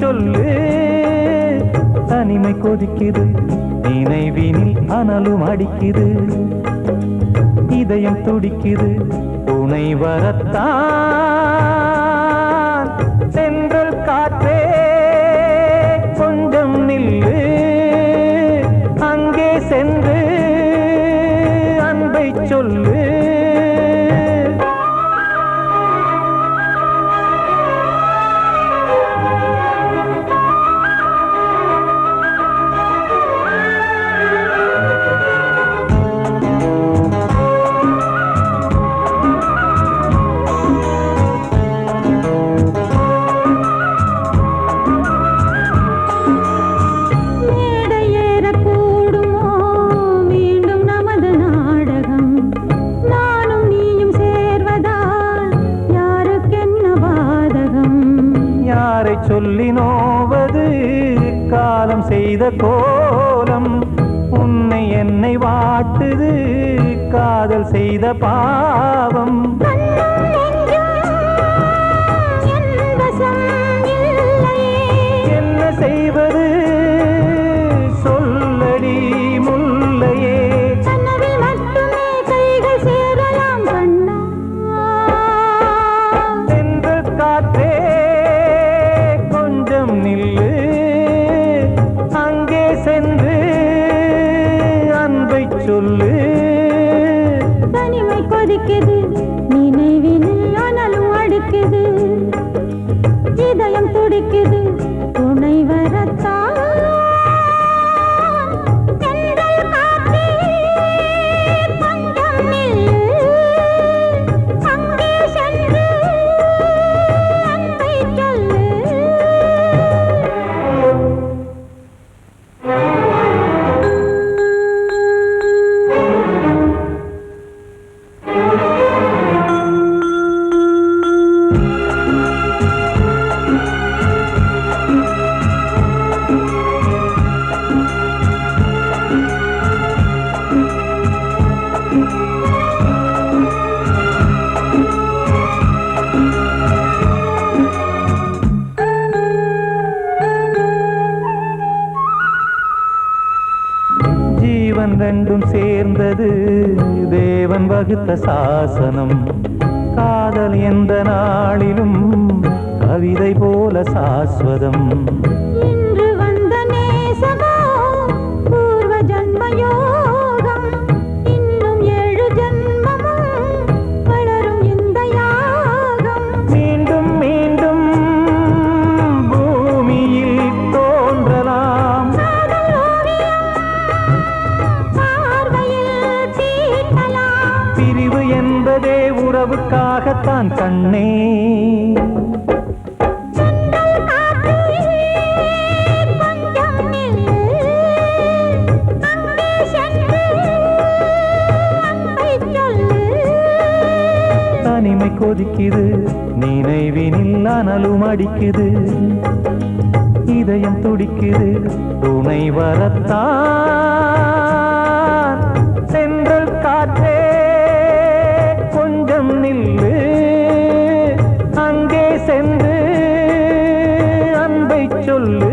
சொல்லு. தனிமை கொதிக்குது, நினைவினில் அனலும் அடிக்குது, இதயம் துடிக்குது, துணை வரத்தான். சென்றல் காற்றே கொஞ்சம் நில்லு, அங்கே சென்று அன்பை சொல்லு. சொல்லி நோவது காலம் செய்த கோலம், உன்னை என்னை வாட்டுது காதல் செய்த பாவம். என்ன செய்வது சொல்லடி முல்லையே. சென்று காற்றே நில்லு, அங்கே சென்று அன்பை சொல்லு. தனிமை கொதிக்குது, நினைவினில் அனலும் அடிக்குது, இதயம் துடிக்குது, துணை வரத்தான். ரெண்டும் சேர்ந்தது தேவன் வகுத்த சாசனம். காதல் எந்த நாளிலும் கவிதை போல சாஸ்வதம். இன்று வந்த நேசமோ பூர்வ ஜன்ம யோகம், இன்னும் 7 ஜன்மமும் வளரும் இந்த யாகம். மீண்டும் மீண்டும் பூமியில் தோன்றலாம், பிரிவு என்பதே உறவுக்காகத்தான் கண்ணே. தனிமை கொதிக்குது, நினைவினில் அனலும் அடிக்குது, இதயம் துடிக்குது, துணை வரத்தான். சென்றல் காற்றே கொஞ்சம் நில்லு, அங்கே சென்று அன்பை சொல்லு.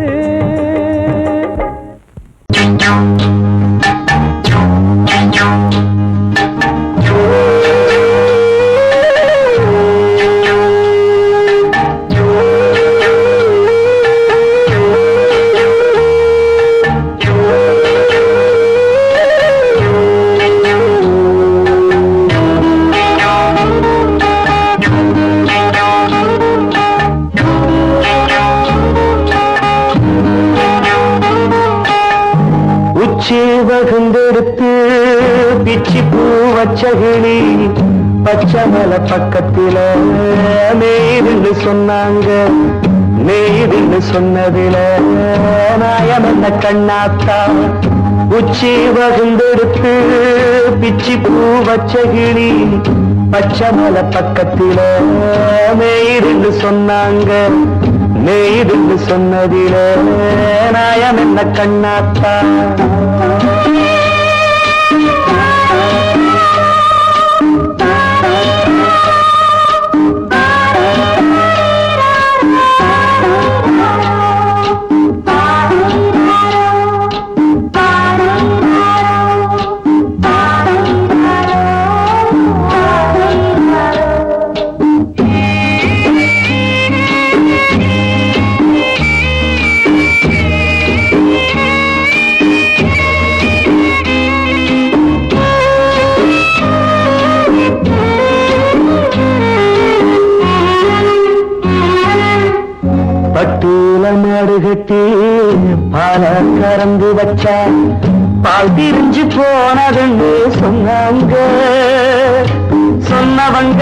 வகுந்தெடுத்து பிச்சி பூ வச்சகிளி பச்சமல பக்கத்தில மேய்துன்னு சொன்னாங்க. மேய்துன்னு சொன்னதில நாயம் என்ன கண்ணாத்தா. உச்சி வகுந்தெடுத்து பிச்சி பூ வச்சகிளி பச்சமல பக்கத்தில மேய்துன்னு சொன்னாங்க. மேய்துன்னு சொன்னதில நாயம் என்ன கண்ணாத்தா. பட்டியல மாடு கட்டி பால கறந்து வச்சா பால் திரிஞ்சு போனதுன்னு சொன்னாங்க. சொன்னவங்க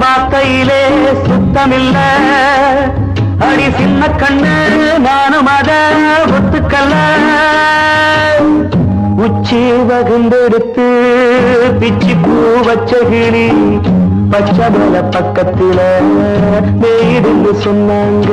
வார்த்தையிலே சுத்தமில்ல. அடி சின்ன கண்ணு நானும் அத ஒத்துக்கல்ல. உச்சி வகுந்தெடுத்து பிச்சி பூ வச்ச கிளி பச்சை மலை பக்கத்தில மேடுன்னு சொன்னாங்க.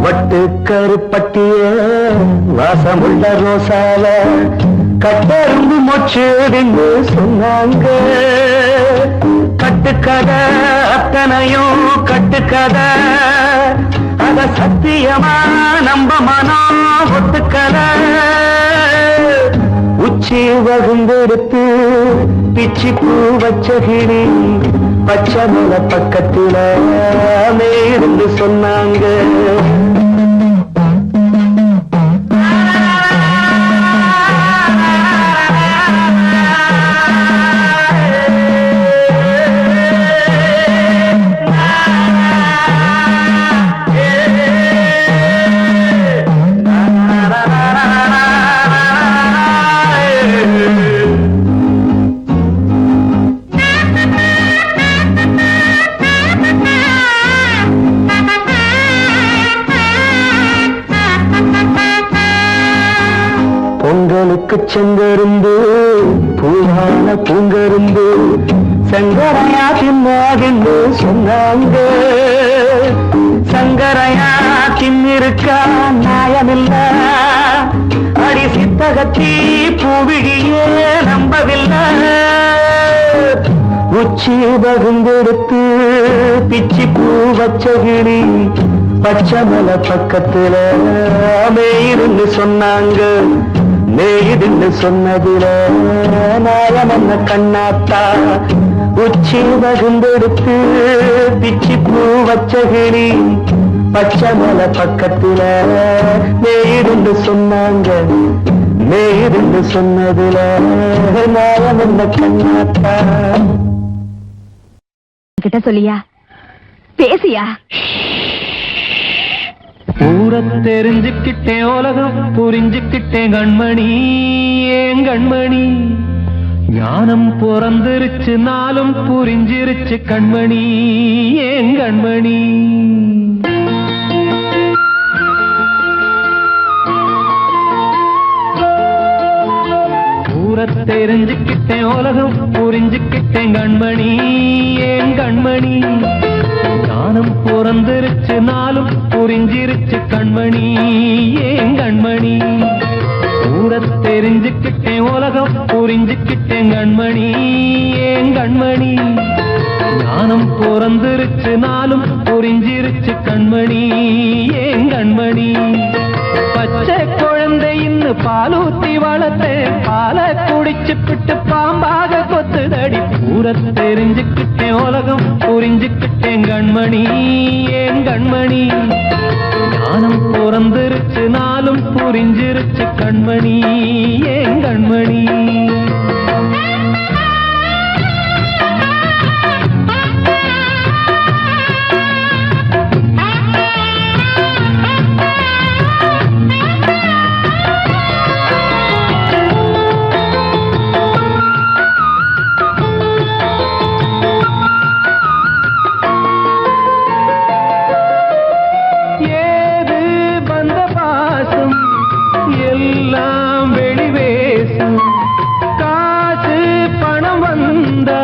வட்டு கருப்பட்டிய வாசமுள்ள ரோசால கட்டெரும்பு மொச்சுன்னு சொன்னாங்க. கட்டுக்கதை அத்தனையும் கட்டுக்கதை, அத சத்தியமா நம்ப மனம் ஒத்துக்கதை. உச்சி வகுந்தெடுத்து பிச்சி பூ வச்ச கிளி பச்சை மலை பக்கத்தில மேருந்து சொன்னாங்க. பொங்கலுக்கு செங்கருந்து பூவான பூங்கருந்து சங்கரையா தின்னாகின்னு சொன்னாங்க. சங்கரையா தின்னிருக்கா நியாயமில்ல. அடி சித்தகத்தி பூவிழியே நம்பவில்லை. உச்சி பகுந்தெடுத்து பிச்சி பூ வச்ச கிளி பச்சை மலை பக்கத்துல மேயிருந்து சொன்னாங்க. மேயிருந்து சொன்னதில நாயம் என்ன கண்ணாத்தா. உச்சி பகுந்தெடுத்து பிச்சி பூ வச்ச கிளி பச்சை மலை பக்கத்துல மேயிருந்து சொன்னாங்க. மேயிருந்து சொன்னதில நாயம் என்ன கண்ணாத்தா. கிட்ட சொல்லியா பேசியா? ஊரை தெரிஞ்சுக்கிட்டேன், உலகம் புரிஞ்சுக்கிட்டேன் கண்மணி. ஏன் கண்மணி ஞானம் பிறந்திருச்சு, நாளும் புரிஞ்சிருச்சு கண்மணி. ஏன் கண்மணி ஊரை தெரிஞ்சுக்கிட்டேன், உலகம் புரிஞ்சுக்கிட்டேன் கண்மணி. ஏன் கண்மணி ஞானம் பிறந்திருச்சு, நாளும் புரிஞ்சிருச்சு கண்மணி. ஏன் கண்மணி ஊரை தெரிஞ்சுக்கிட்டேன், உலகம் புரிஞ்சுக்கிட்டேன் கண்மணி. ஏன் கண்மணி ஞானம் பிறந்திருச்சு, நாளும் புரிஞ்சிருச்சு கண்மணி. ஏன் கண்மணி பச்சை குழந்தை இன்னும் பாலூத்தி வளர்த்தேன், பாலை குடிச்சு பிட்டு பாம்பாக கொத்துதடி. ஊரை தெரிஞ்சுக்கிட்டேன், உலகம் புரிஞ்சுக்கிட்டேன் கண்மணி. ஏன் கண்மணி ஞானம் பிறந்திருச்சு, நாளும் புரிஞ்சிருச்சு கண்மணி. ஏன் கண்மணி எல்லாம் வெளிவேசம். காசு பணம் வந்தா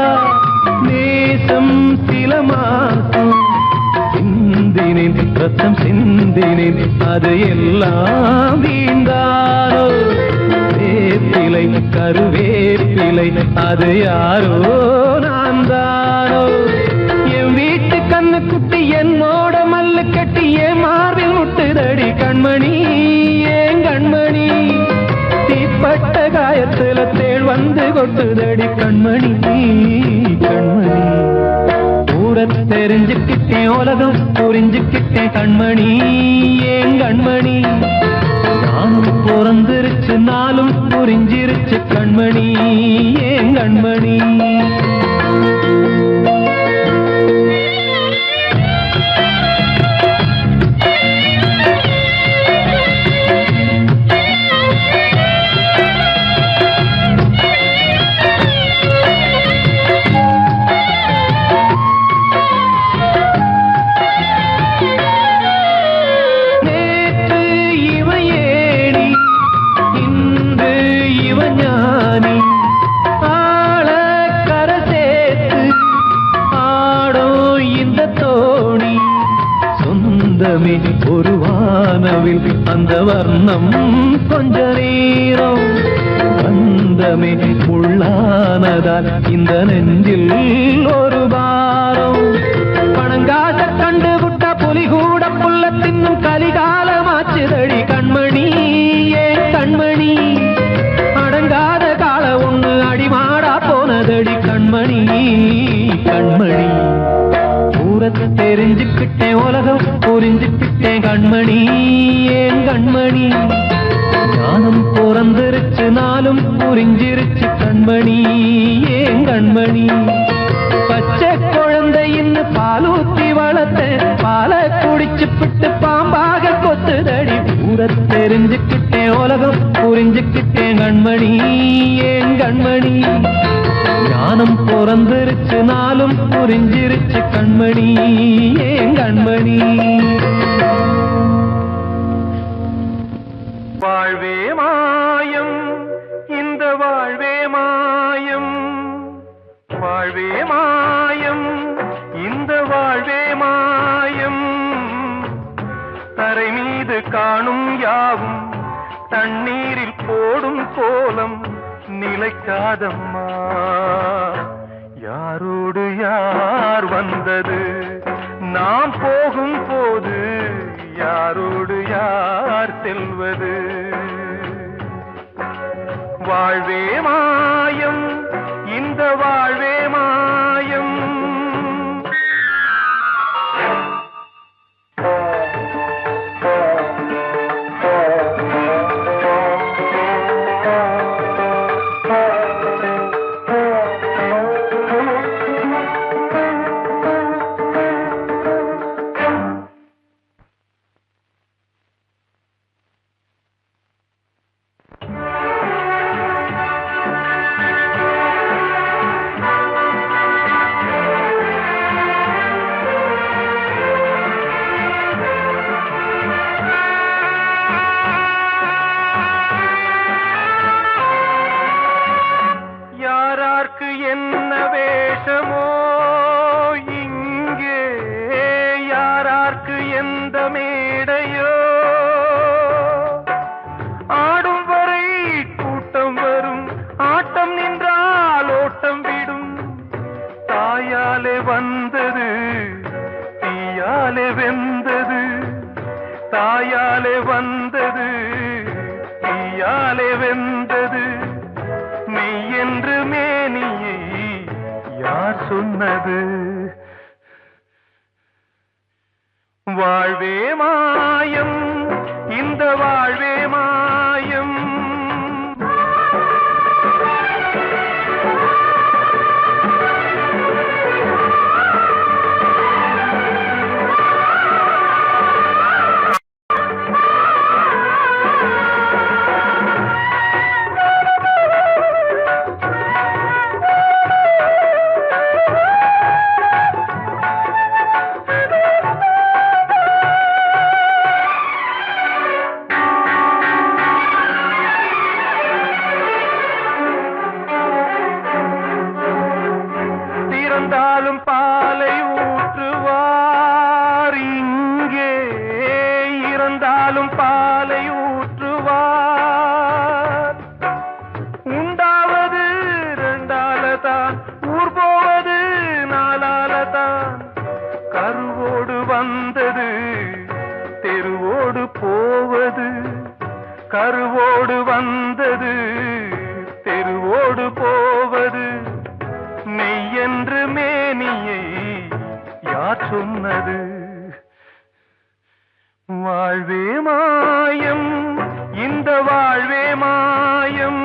நேசம் சில மாசம். சிந்தினேன் ரத்தம் சிந்தினேன், அது எல்லாம் வீண்டாரோ. வேப்பிலை கருவேப்பிலை அது யாரோ நான் தானோ. என் வீட்டு கண்ணு குட்டி என்னோட மல்லு கட்டி என் மார்பில் முட்டுதடி கண்மணி. ஏன் கண்மணி தீப்ப பட்ட காயத்துல தேள் வந்து கொட்டுதடி கண்மணி கண்மணி. ஊர தெரிஞ்சுக்கிட்டேன் உலகம் புரிஞ்சுக்கிட்டேன் கண்மணி ஏன் கண்மணி. நானும் பிறந்திருச்சு நாளும் புரிஞ்சிருச்சு கண்மணி ஏன் கண்மணி. ஒரு வானவில் அந்த வர்ணம் கொஞ்ச நேரம் பந்தமே உள்ளானதால் இந்த நெஞ்சில் ஒரு பாரம். பணங்காச கண்டு விட்ட புலி கூட புல்ல தின்னும் கலிகாலமாச்சுதடி கண்மணி ஏன் கண்மணி. அடங்காத கால ஒண்ணு அடிமாடா போனதடி கண்மணி கண்மணி. ஊரத்தை தெரிஞ்சுக்கிட்டேன் உலகம் புரிஞ்சுக்கிட்டேன் கண்மணி ஏன் கண்மணி. ஞானம் பிறந்திருச்சு நாளும் புரிஞ்சிருச்சு கண்மணி ஏன் கண்மணி. பச்சை குழந்தையின்னு பாலூத்தி வளர்த்த பாலை குடிச்சு பிட்டு பாம்பாக கொத்துதடி. ஊரத்தை தெரிஞ்சுக்கிட்டேன் உலகம் புரிஞ்சுக்கிட்டேன் கண்மணி ஏன் கண்மணி. ஞானம் பிறந்திருச்சு நாளும் புரிஞ்சிருச்சு கண்மணி ஏன் கண்மணி. வாழ்வே மாயம் இந்த வாழ்வே மாயம், வாழ்வே மாயம் இந்த வாழ்வே மாயம். தரை மீது காணும் யாவும் தண்ணீரில் போடும் கோலம் நிலைக்காதம்மா. யாரோடு யார் வந்தது நாம் போகும் போது, யாரோடு யார் செல்வது. வாழ்வே மாயம் இந்த வாழ்வே மாயம். என்ன வேஷமோ இங்கே, யாரார்க்கு எந்த மேடையோ. ஆடும் வரை கூட்டம் வரும், ஆட்டம் நின்றால் ஓட்டம் விடும். தாயாலே வந்தது தீயாலே வெந்தது, தாயாலே வந்தது தீயாலே வெந்தது. மெய் என்று மேனியை யார் சொன்னது. வாழ்வே மாயம் இந்த வாழ்வே மாயம். உயிரோடு போவது மெய்யென்று மேனியை யார் சொன்னது? வாழ்வே மாயம், இந்த வாழ்வே மாயம்.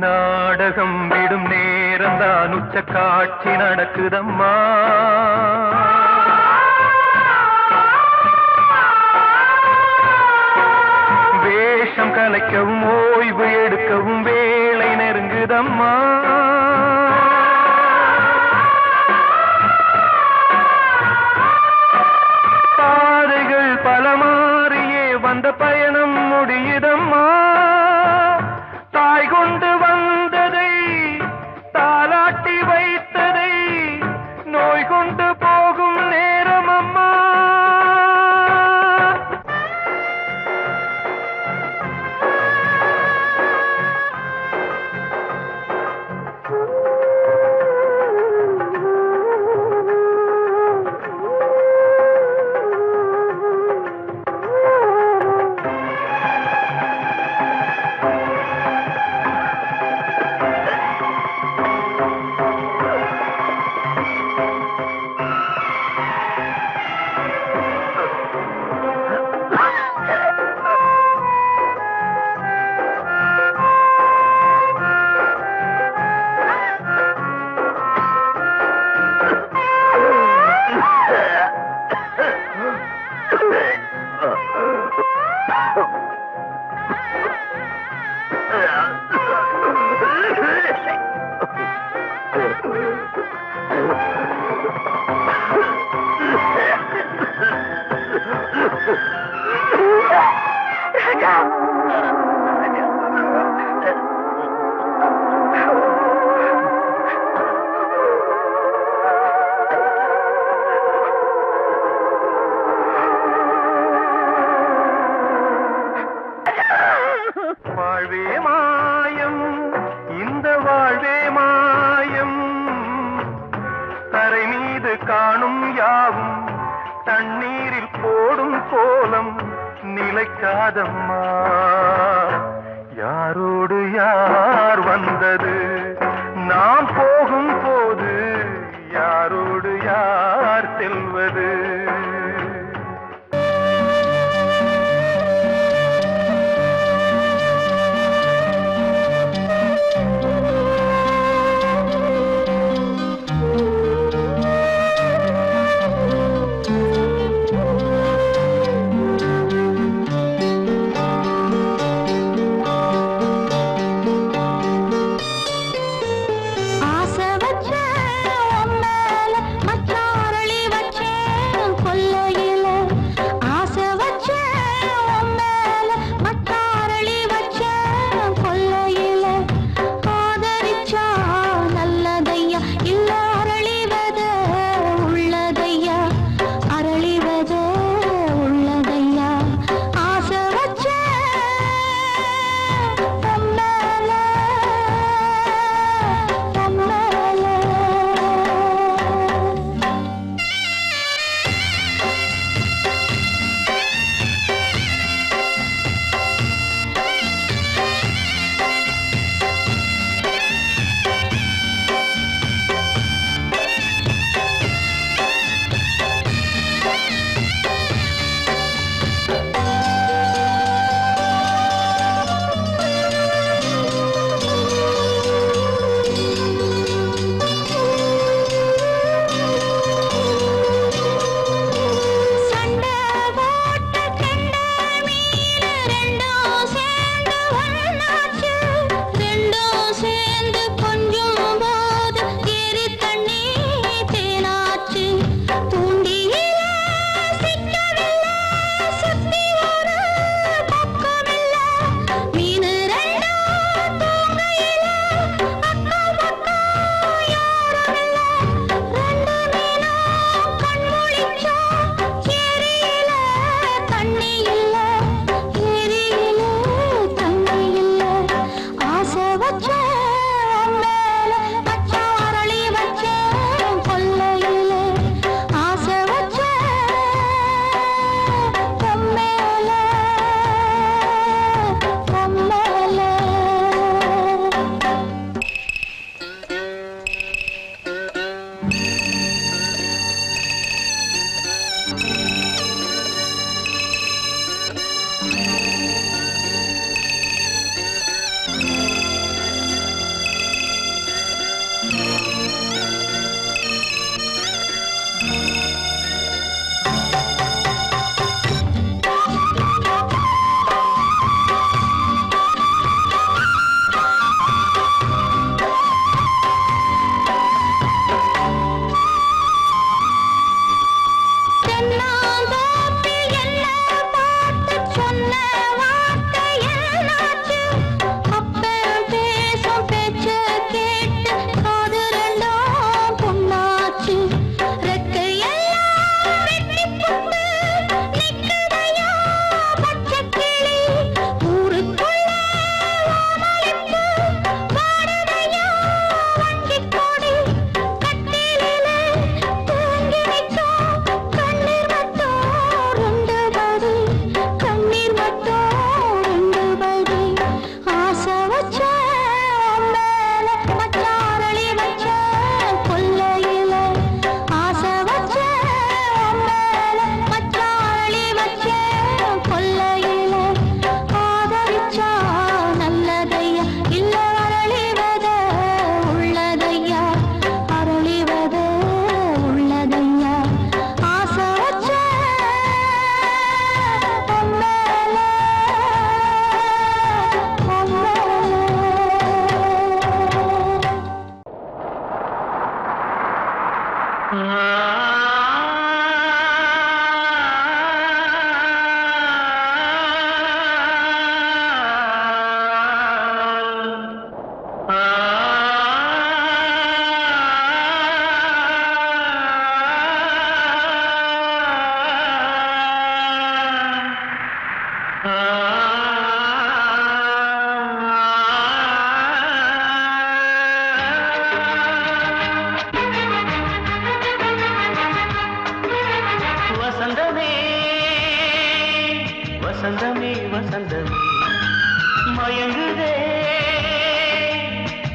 நாடகம் விடும் நேரம்தான் உச்ச காட்சி நடக்குதம்மா. வேஷம் கலைக்கவும் ஓய்வு எடுக்கவும் வேளை நெருங்குதம்மா. பாதைகள் பல மாறியே வந்த பயணம் முடியுதம்மா. தாய் கொண்டு வந்ததை தாலாட்டி வைத்ததை நோய் கொண்டு போகும் நேரம் அம்மா. வாழ்வே மாயம், இந்த வாழ்வே மாயம். தரை மீது காணும் யாவும் தண்ணீரில் போடும் கோலம் நிலைக்காதம்மா. யாரோடு யார் வந்தது நாம் போகும் போது, யாரோடு யார் செல்வது? ஆசை வசந்தமே வசந்தமே வசந்தமே மயங்குதே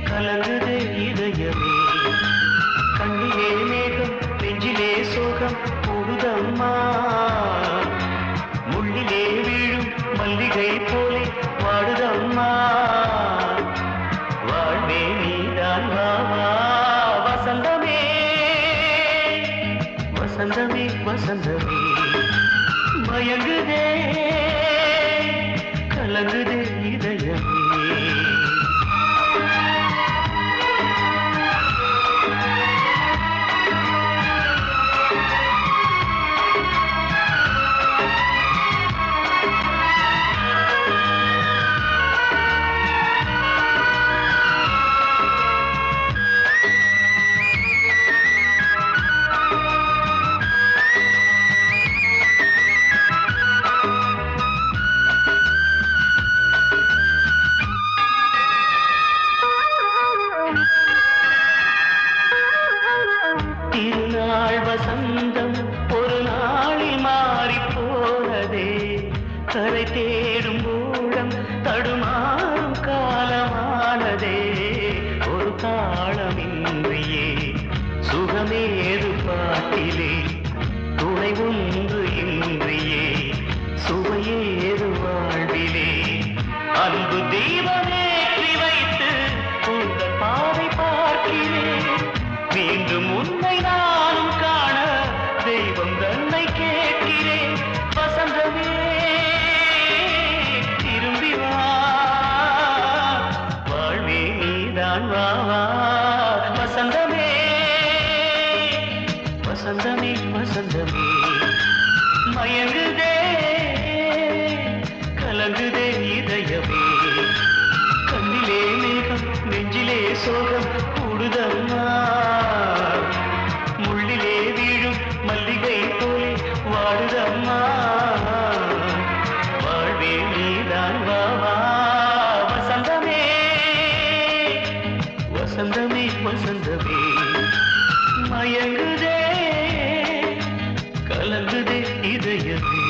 கலங்குதே இதயமே கண்ணிலே மேகம் நெஞ்சிலே சோகம் கூடுதம்மா முள்ளிலே வீழும் மல்லிகை போலே வாடுதம்மா வாழ்வே நீதான் வாவா வசந்தமே வசந்தமே வசந்தமே மயங்குதே கலங்குதே இதயமே திருநாள் வசந்தம் ஒரு நாளில் மாறி போனதே கரை தேடும் ஊழம் தடுமாறும் காலமானதே ஒரு தாளமின்றியே சுகமேது பாட்டிலே துணை ஒன்று இன்றியே சுவையேது வாழ்விலே அன்பு தீபமேற்றி வைத்து உங்கள் பாதை பார்க்கிறேன் மீண்டும் உன்னை நானும் காண தெய்வம் தன்னை கேட்கிறேன் வசந்தமே திரும்பி வா வாழ்வே நீதான் வா வசந்தமே வசந்தமே வசந்தமே மயங்குதே கலங்குதே இதயமே கண்ணிலே மேகம் நெஞ்சிலே சோகம் கூடுதம்மா முள்ளிலே வீழும் மல்லிகை போலே வாடுதம்மா வாழ்வே நீதான் வாவா வசந்தமே வசந்தமே வசந்தமே மயங்குதே கலங்குதே இதயமே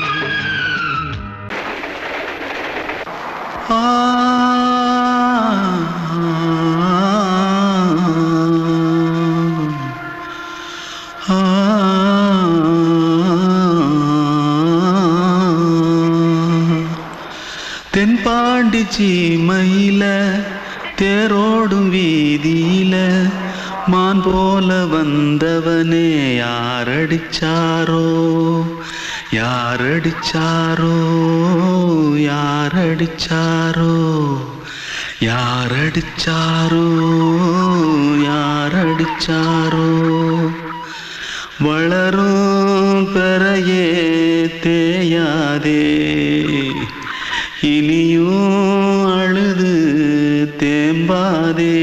தென்பாண்டி சீமையில தேரோடும் வீதியில மான் போல வந்தவனே யாரடிச்சாரோ யாரடிச்சாரோ யாரடிச்சாரோ யாரடிச்சாரோ யாரடிச்சாரோ வளரும் பெறையே தேயாதே இனியும் அழுது தேம்பாதே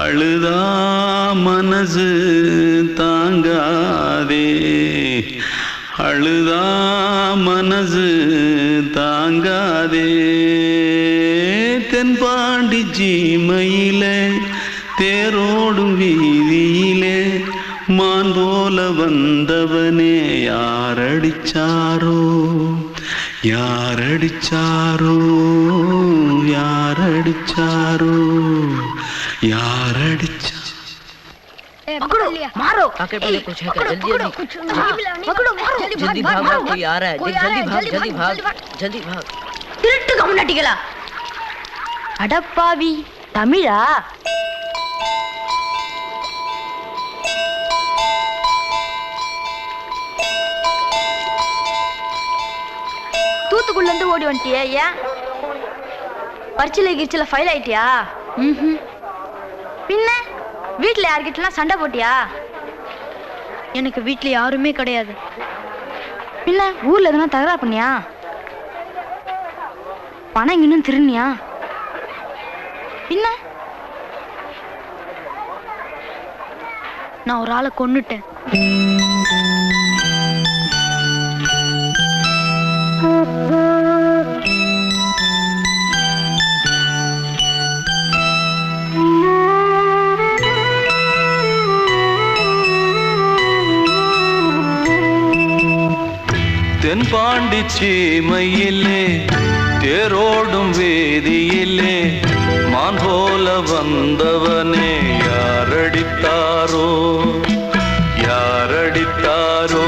அழுதா மனசு தாங்காதே அழுதா மனசு தாங்காதே தென்பாண்டி சீமையிலே தேரோடும் வீதியிலே மான் போல வந்தவனே யாரடிச்சாரோ யாரடிச்சாரோ யாரடிச்சாரோ யாரடிச்சா पकड़ो मारो आके पहले कुछ है क्या जल्दी जल्दी पकड़ो मारो जल्दी भाग भाग कोई आ रहा है जल्दी भाग जल्दी भाग திருட்டு கம்முனட்டிகளா அடப்பாவி தமிழா தூத்துக்குள்ள இருந்து ஓடி வந்துட்டியா ஏன் பரிச்சையில கிரிச்சில ஃபைல் ஆயிட்டியா பின்ன வீட்டுல யார்கிட்டலாம் சண்டை போட்டியா எனக்கு வீட்ல யாருமே கிடையாது. பின்ன ஊர்ல எதனா தகராறு பண்ணியா? பணம் இன்னும் திருநியா? பின்ன நான் ஒரு ஆளை கொன்னுட்டேன். தென்பாண்டி சீமையிலே தேரோடும் வேதியிலே மான் போல வந்தவனே யாரடித்தாரோ யாரடித்தாரோ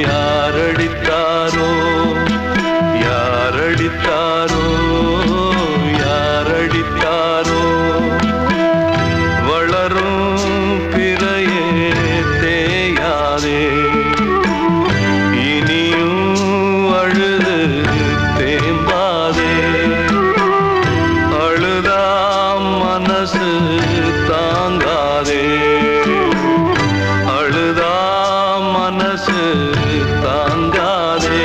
யாரடித்தாரோ யாரடித்தாரோ யாரடித்தாரோ வளரும் பிறையே தேயாதே தாங்காதே அழுதா மனசு தாங்காதே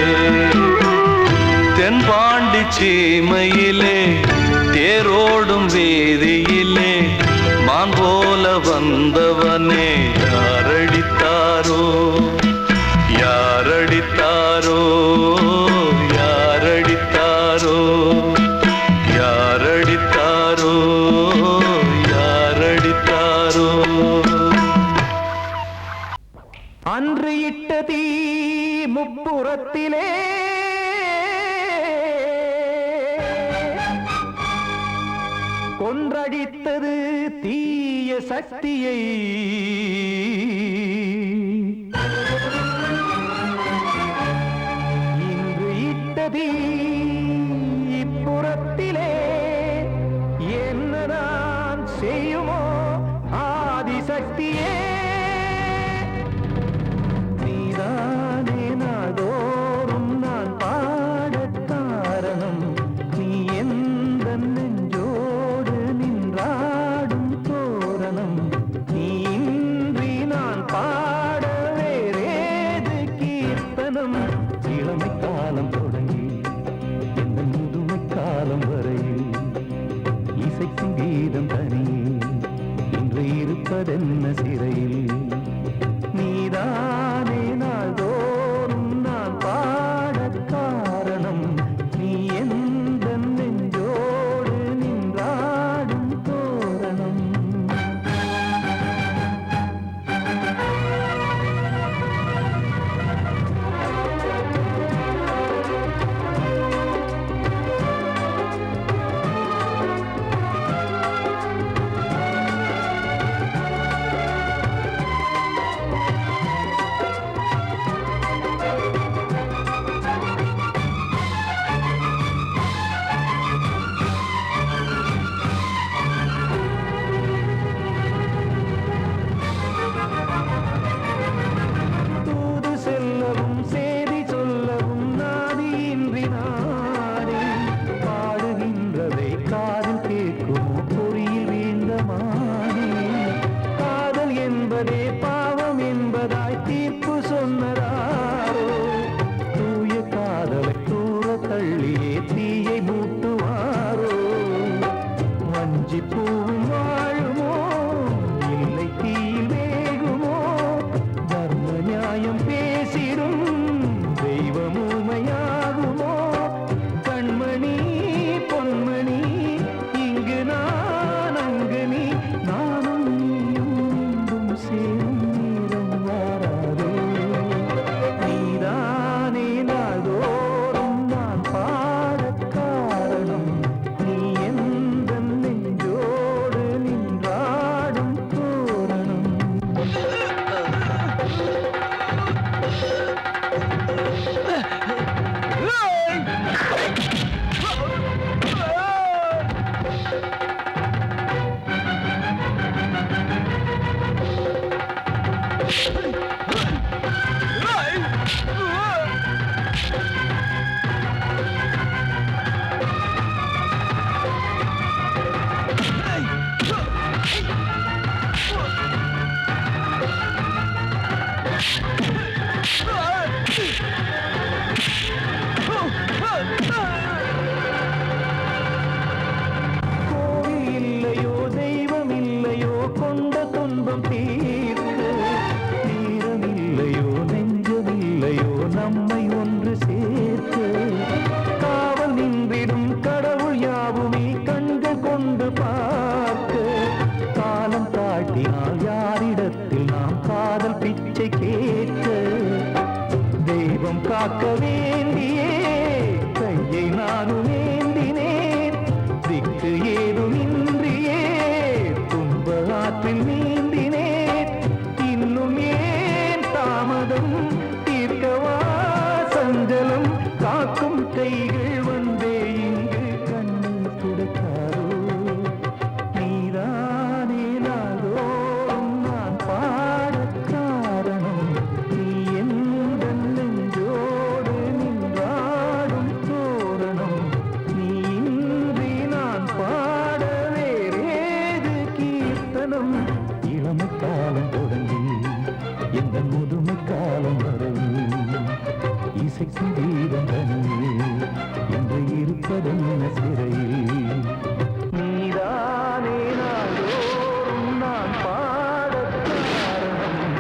தென்பாண்டி சீமையிலே தேரோடும் வேதியிலே மான் போல வந்தவனே யாரடித்தாரோ யாரடித்தாரோ யாரடித்தாரோ யாரடித்தாரோ யாரடித்தாரோ அன்று இட்ட தீ முப்புறத்திலே கொன்றடித்தது தீய சக்தியை இன்று இட்ட தீ இப்புறத்திலே என்னதான் செய்யுமோ ஆதிசக்தியே நீதானே நாள்தோறும் நான் பாடக் காரணம் நீ எந்த நெஞ்சோடு நின்றாடும் தோரணம் நீ இன்றி நான் பாட வேறேது கீர்த்தனம் இளமை காலம் தொடங்கி எந்த முதுமை காலம் வரையில் இசைக்கும் கீதம் தனியே இன்று இருப்பதென்ன சிறையில் நீதானே நாள்தோறும் நான் பாடக் காரணம் நீ எந்த நெஞ்சோடு நின்றாடும் தோரணம் வீட்டில் நாம் காதல் பிச்சை கேட்க தெய்வம் காக்க வேண்டியே கையை நானும் ஏந்தினேன் திக்கு ஏதுமின்றியே துன்ப ஆற்றில் நீந்தினேன் இன்னும் ஏன் தாமதம் தீர்க்கவா சஞ்சலம் காக்கும் கைகள் வந்தே இங்கு கண்ணீர் துடைக்காரோ நீதானே நாளோறும் நான் பாடக் காரணம் நீ எந்த நெஞ்சோடு நின்றாடும் தோரணம் நீ இன்றி நான் பாட வேறேது கீர்த்தனம் இளமை காலம் தொடங்கி எந்த முதுமை காலம் வரையில் இசைக்கு வீரம் தனியே என்று இருப்பதென்ன சிறையில் நீதானே நாளோறும் நான் பாடக் காரணம்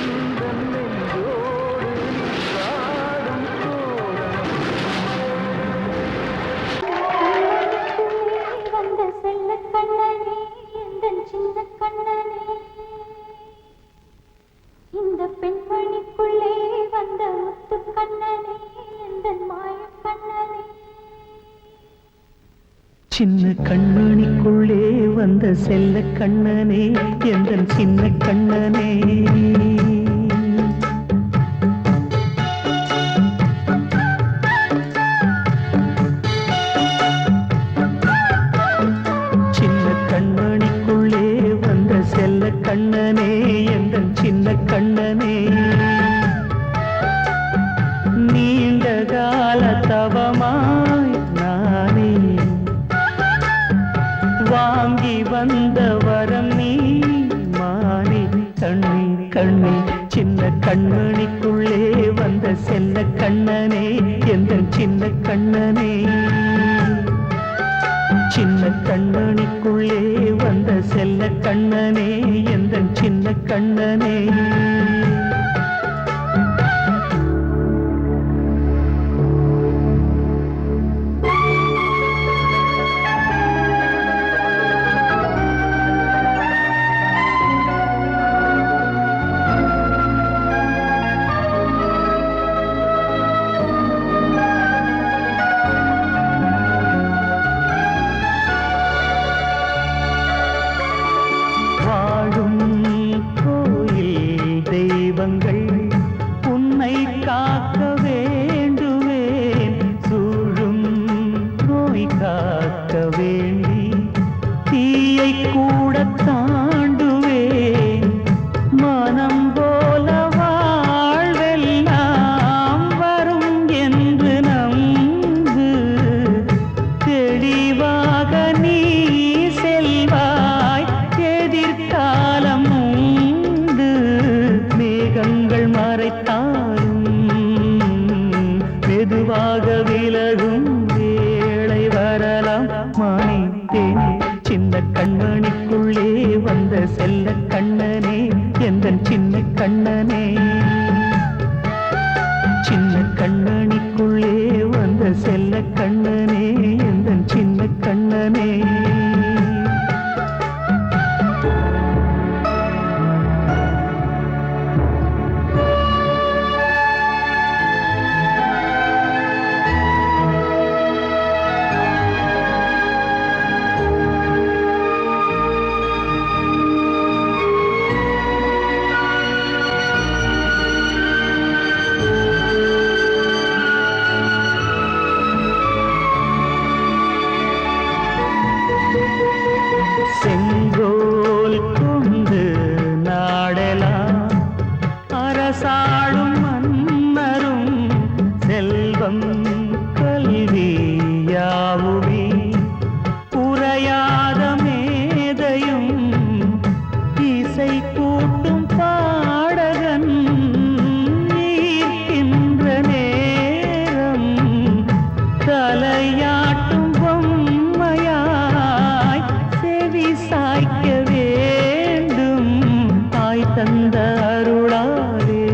எந்த நெஞ்சோடு நின்றாடும் தோரணம் வந்த செல்ல கண்ணனே எந்தன் சின்ன கண்ணனே இந்த பெண்மணிக்குள்ளே வந்த முத்து கண்ணனே எந்தன் மாய கண்ணனே சின்ன கண்மணிக்குள்ளே வந்த செல்ல கண்ணனே எந்தன் சின்ன கண்ணனே சின்ன கண்மணிக்குள்ளே வந்த செல்ல கண்ணனே எந்தன் சின்ன கண்ணனே நீண்ட கால தவமாய் நானே வாங்கி வந்த வரம் நீ மானே கண்ணே கண்ணே சின்ன கண்மணிக்குள்ளே வந்த செல்ல கண்ணனே எந்தன் சின்ன கண்ணனே சின்ன கண்மணிக்குள்ளே வந்த செல்ல கண்ணனே எந்தன் சின்ன கண்ணனே வாழும் கோயில் தெய்வங்கள் உன்னை காக்க வேண்டுவேன் சூழும் நோய் காக்க வேண்டி தீயை கூட தாண்டுவேன் மனம் போல வாழ்வெல்லாம் வரும் என்று நம்பு தெளிவாக நீ செல்வாய் எதிர்காலம் உண்டு மேகங்கள் மறைத்தாலும் மெதுவாக விலகும் வேளை வரலாம் மானித்தேனே சின்ன கண்மணிக்குள்ளே வந்த செல்ல கண்ணனே எந்தன் சின்ன கண்ணனே சின்ன கண்ணனிக்குள்ளே வந்த செல்ல கண்ணனே எந்தன் சின்ன கண்ணனே செங்கோல் கொண்டு நாடெலாம் அரசாளும் மன்னரும் செல்வம் கல்வியாவுமே உரையாத மேதையும் இசை கூட்டும் பாடகன் ஈர்க்கின்ற நேரம் தலையாட்டும் பொம்மையாய் செவி சாய்க்க வேண்டும் தாய் தந்த அருளாலே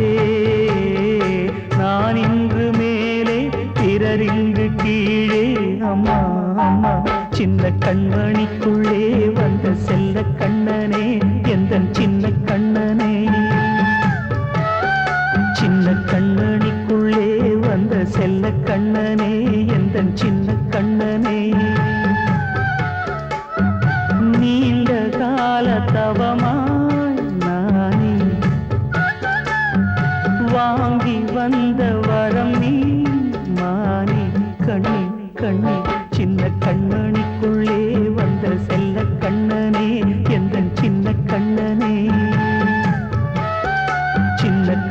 நான் இன்று மேலே பிறரிங்கு கீழே அம்மா அம்மா சின்ன கண்மணிக்குள்ளே வந்த செல்ல கண்ணனே எந்தன் சின்ன கண்ண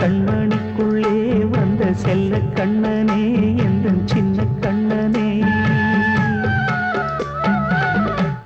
கண்மணிக்குள்ளே வந்த செல்ல கண்ணனே எந்த சின்ன